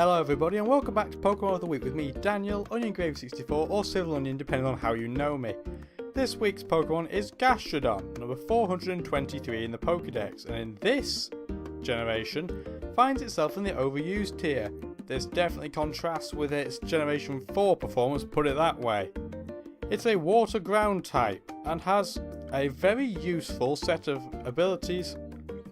Hello everybody and welcome back to Pokemon of the Week with me, Daniel, OnionGrave64 or Civil Onion depending on how you know me. This week's Pokemon is Gastrodon, number 423 in the Pokedex, and in this generation finds itself in the overused tier. This definitely contrasts with its Generation 4 performance, put it that way. It's a water ground type and has a very useful set of abilities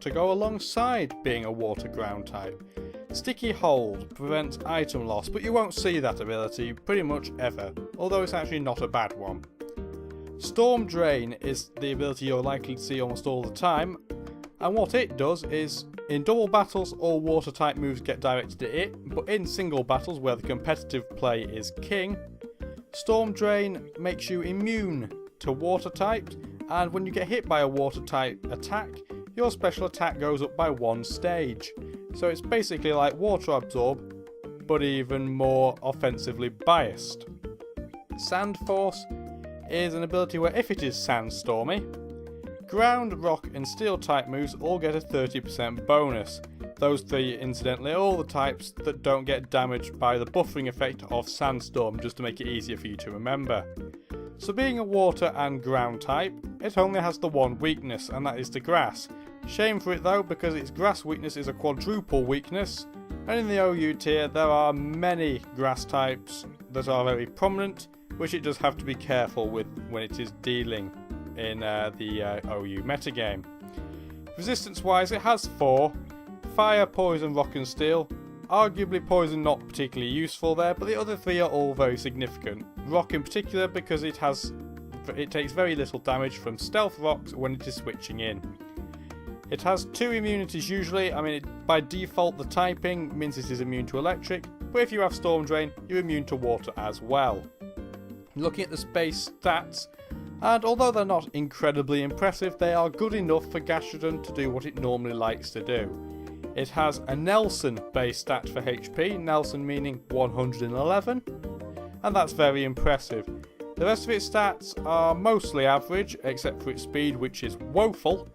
to go alongside being a water ground type. Sticky Hold prevents item loss, but you won't see that ability pretty much ever, although it's actually not a bad one. Storm Drain is the ability you're likely to see almost all the time, and what it does is, in double battles all water type moves get directed at it, but in single battles where the competitive play is king, Storm Drain makes you immune to water types, and when you get hit by a water type attack, your special attack goes up by one stage. So it's basically like Water Absorb, but even more offensively biased. Sand Force is an ability where if it is sandstormy, Ground, Rock and Steel type moves all get a 30% bonus. Those three, incidentally, are all the types that don't get damaged by the buffering effect of Sandstorm, just to make it easier for you to remember. So being a water and ground type, it only has the one weakness, and that is to grass. Shame for it though, because its grass weakness is a quadruple weakness, and in the OU tier there are many grass types that are very prominent, which it does have to be careful with when it is dealing in the OU metagame. Resistance wise it has 4, Fire, Poison, Rock and Steel. Arguably Poison not particularly useful there, but the other 3 are all very significant. Rock in particular because it takes very little damage from Stealth Rocks when it is switching in. It has 2 immunities usually. By default the typing means it is immune to electric, but if you have Storm Drain you're immune to water as well. Looking at the space stats, and although they're not incredibly impressive, they are good enough for Gastrodon to do what it normally likes to do. It has a Nelson base stat for HP, Nelson meaning 111, and that's very impressive. The rest of its stats are mostly average, except for its speed, which is woeful.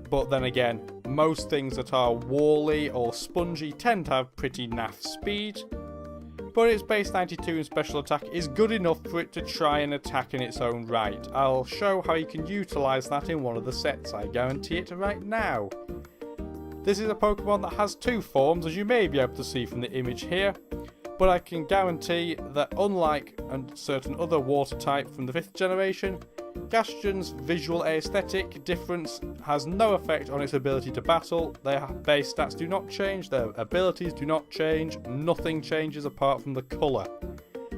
But then again, most things that are wally or spongy tend to have pretty naff speed. But its base 92 and special attack is good enough for it to try and attack in its own right. I'll show how you can utilise that in one of the sets, I guarantee it right now. This is a Pokemon that has 2 forms, as you may be able to see from the image here. But I can guarantee that unlike certain other water type from the 5th generation, Gastrodon's visual aesthetic difference has no effect on its ability to battle. Their base stats do not change, their abilities do not change, nothing changes apart from the colour.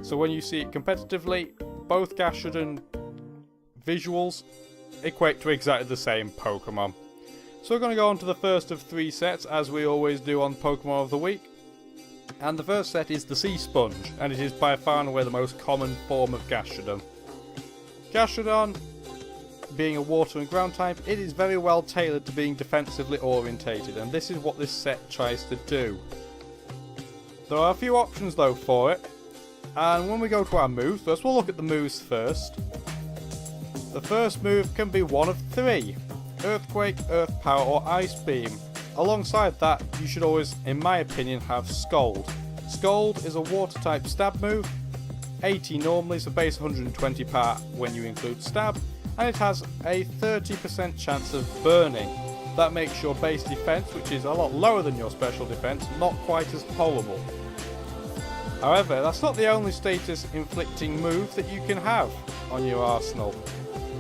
So when you see it competitively, both Gastrodon visuals equate to exactly the same Pokemon. So we're going to go on to the first of 3 sets, as we always do on Pokemon of the Week. And the first set is the Sea Sponge, and it is by far and away the most common form of Gastrodon. Gastrodon, being a water and ground type, it is very well tailored to being defensively orientated, and this is what this set tries to do. There are a few options though for it, and when we go to our moves, first we'll look at the moves first. The first move can be one of 3, Earthquake, Earth Power or Ice Beam. Alongside that, you should always, in my opinion, have Scald. Scald is a water type stab move, 80 normally, so base 120 power when you include stab, and it has a 30% chance of burning. That makes your base defense, which is a lot lower than your special defense, not quite as horrible. However, that's not the only status inflicting move that you can have on your arsenal.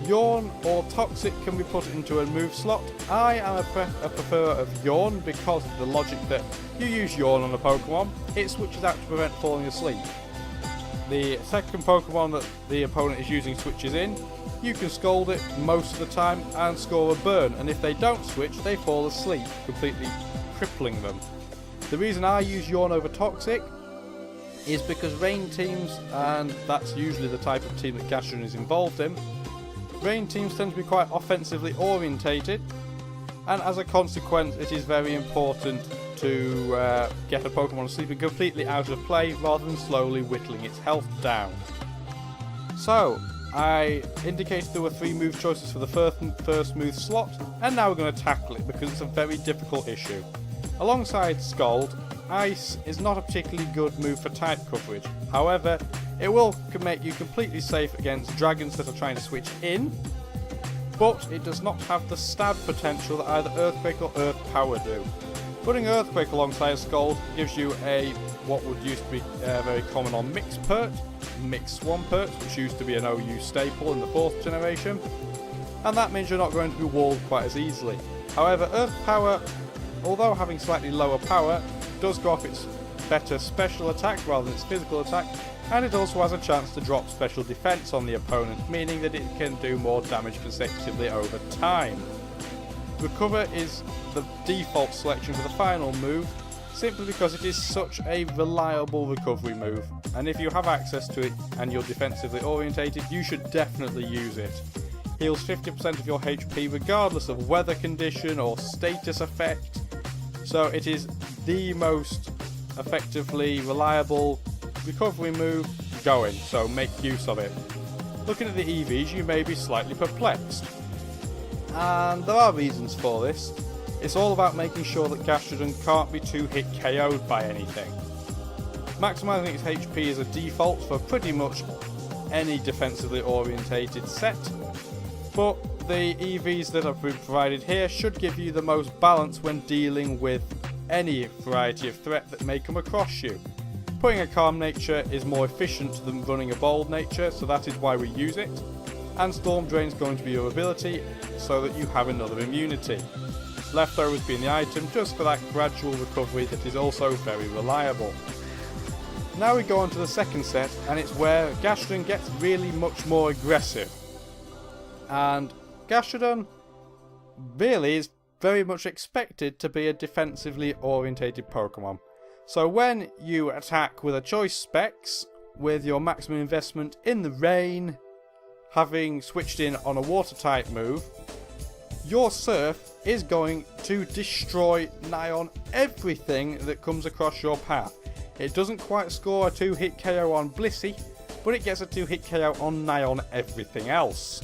Yawn or Toxic can be put into a move slot. I am a preferer of Yawn because of the logic that you use Yawn on a Pokemon, it switches out to prevent falling asleep. The second Pokemon that the opponent is using switches in, you can Scald it most of the time and score a burn, and if they don't switch they fall asleep, completely crippling them. The reason I use Yawn over Toxic is because rain teams, and that's usually the type of team that Gastrodon is involved in, rain teams tend to be quite offensively orientated, and as a consequence it is very important to get a Pokemon sleeping completely out of play rather than slowly whittling its health down. So, I indicated there were 3 move choices for the first move slot, and now we're going to tackle it because it's a very difficult issue. Alongside Scald, Ice is not a particularly good move for type coverage. However, it will make you completely safe against dragons that are trying to switch in, but it does not have the stab potential that either Earthquake or Earth Power do. Putting Earthquake alongside a Scald gives you a what would used to be very common on Mixed Pert, Mixed Swampert, which used to be an OU staple in the 4th generation, and that means you're not going to be walled quite as easily. However, Earth Power, although having slightly lower power, does go off its better special attack rather than its physical attack, and it also has a chance to drop special defense on the opponent, meaning that it can do more damage consecutively over time. Recover is the default selection for the final move, simply because it is such a reliable recovery move, and if you have access to it and you're defensively orientated, you should definitely use it. Heals 50% of your HP regardless of weather condition or status effect, so it is the most effectively reliable recovery move going, so make use of it. Looking at the EVs, you may be slightly perplexed, and there are reasons for this. It's all about making sure that Gastrodon can't be too hit KO'd by anything. Maximising its HP is a default for pretty much any defensively orientated set, but the EVs that are provided here should give you the most balance when dealing with any variety of threat that may come across you. Putting a calm nature is more efficient than running a bold nature, so that is why we use it, and Storm Drain is going to be your ability so that you have another immunity. Leftovers being the item just for that gradual recovery that is also very reliable. Now we go on to the second set, and it's where Gastrodon gets really much more aggressive. And Gastrodon really is very much expected to be a defensively orientated Pokemon. So when you attack with a choice specs, with your maximum investment in the rain, having switched in on a water type move, your Surf is going to destroy nigh on everything that comes across your path. It doesn't quite score a 2-hit KO on Blissey, but it gets a 2-hit KO on nigh on everything else.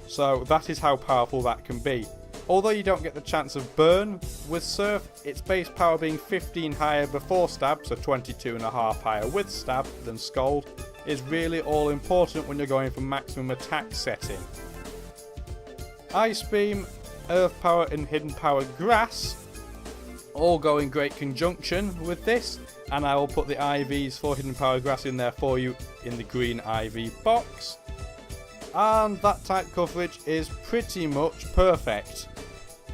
So that is how powerful that can be. Although you don't get the chance of burn with Surf, its base power being 15 higher before stab, so 22.5 higher with stab than Scald, is really all important when you're going for maximum attack setting. Ice Beam, Earth Power and Hidden Power Grass all go in great conjunction with this, and I will put the IVs for Hidden Power Grass in there for you in the green IV box. And that type coverage is pretty much perfect.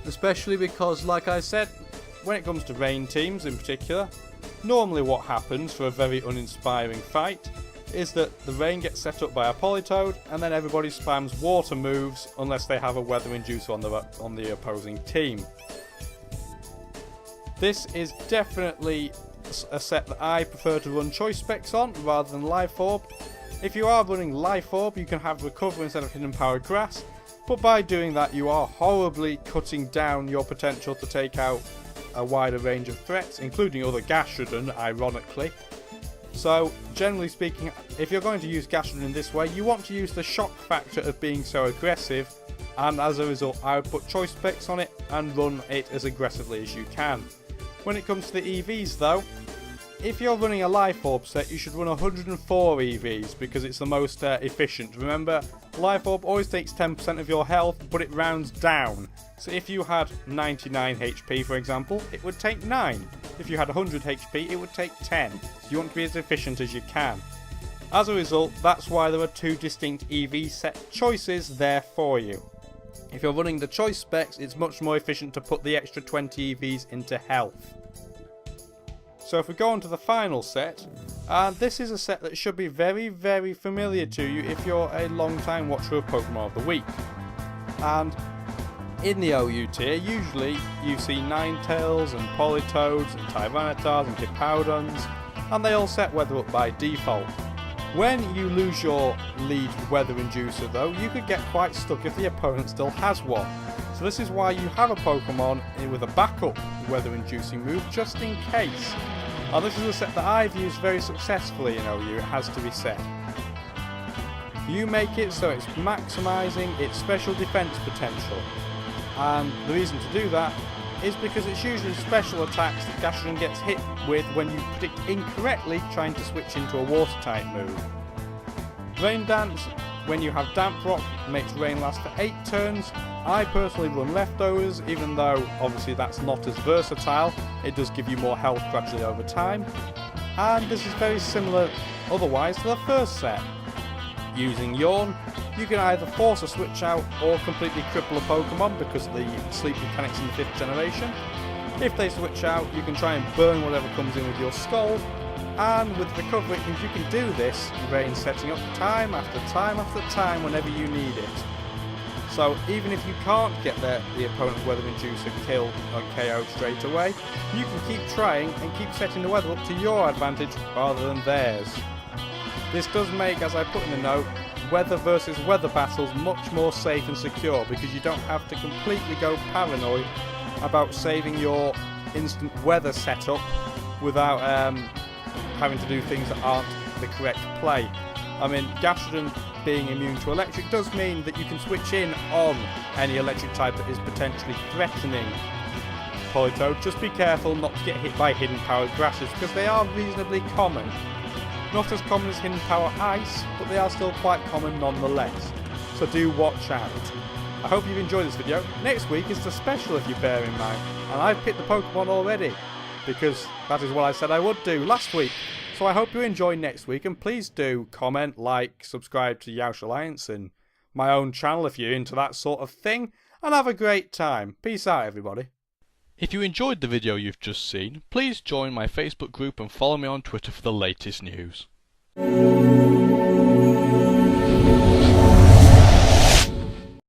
Especially because, like I said, when it comes to rain teams in particular, normally what happens for a very uninspiring fight is that the rain gets set up by a Politoed and then everybody spams water moves unless they have a weather inducer on the opposing team. This is definitely a set that I prefer to run choice specs on rather than Life Orb. If you are running Life Orb, you can have Recover instead of Hidden Power Grass, but by doing that you are horribly cutting down your potential to take out a wider range of threats, including other Gastrodon, ironically. So, generally speaking, if you're going to use Gastrodon in this way, you want to use the shock factor of being so aggressive, and as a result I would put choice specs on it and run it as aggressively as you can. When it comes to the EVs though, if you're running a Life Orb set, you should run 104 EVs because it's the most efficient. Remember, Life Orb always takes 10% of your health, but it rounds down. So if you had 99 HP, for example, it would take 9. If you had 100 HP, it would take 10. So you want to be as efficient as you can. As a result, that's why there are two distinct EV set choices there for you. If you're running the choice specs, it's much more efficient to put the extra 20 EVs into health. So if we go on to the final set, and this is a set that should be very, very familiar to you if you're a long-time watcher of Pokemon of the Week. And in the OU tier, usually you see Ninetales and Politoads and Tyrannitars and Hippowdons, and they all set weather up by default. When you lose your lead weather inducer though, you could get quite stuck if the opponent still has one. So this is why you have a Pokemon with a backup weather inducing move just in case. And this is a set that I've used very successfully in OU, it has to be said. You make it so it's maximising its special defence potential. And the reason to do that is because it's usually special attacks that Gastrodon gets hit with when you predict incorrectly trying to switch into a water type move. Rain Dance, when you have Damp Rock, makes rain last for 8 turns. I personally run Leftovers, even though obviously that's not as versatile, it does give you more health gradually over time. And this is very similar otherwise to the first set. Using Yawn, you can either force a switch out or completely cripple a Pokemon because of the sleep mechanics in the 5th generation. If they switch out, you can try and burn whatever comes in with your Scald, and with Recovery it means you can do this rain setting up time after time after time whenever you need it. So even if you can't get the opponent's weather inducer killed on KO straight away, you can keep trying and keep setting the weather up to your advantage rather than theirs. This does make, as I put in the note, weather versus weather battles much more safe and secure because you don't have to completely go paranoid about saving your instant weather setup without having to do things that aren't the correct play. I mean, Gastrodon being immune to electric does mean that you can switch in on any electric type that is potentially threatening Politoed. Just be careful not to get hit by hidden powered grasses because they are reasonably common. Not as common as hidden power ice, but they are still quite common nonetheless, so do watch out. I hope you've enjoyed this video. Next week is the special if you bear in mind, and I've picked the Pokemon already, because that is what I said I would do last week. So I hope you enjoy next week, and please do comment, like, subscribe to Yeousch Alliance and my own channel if you're into that sort of thing, and have a great time. Peace out everybody. If you enjoyed the video you've just seen, please join my Facebook group and follow me on Twitter for the latest news.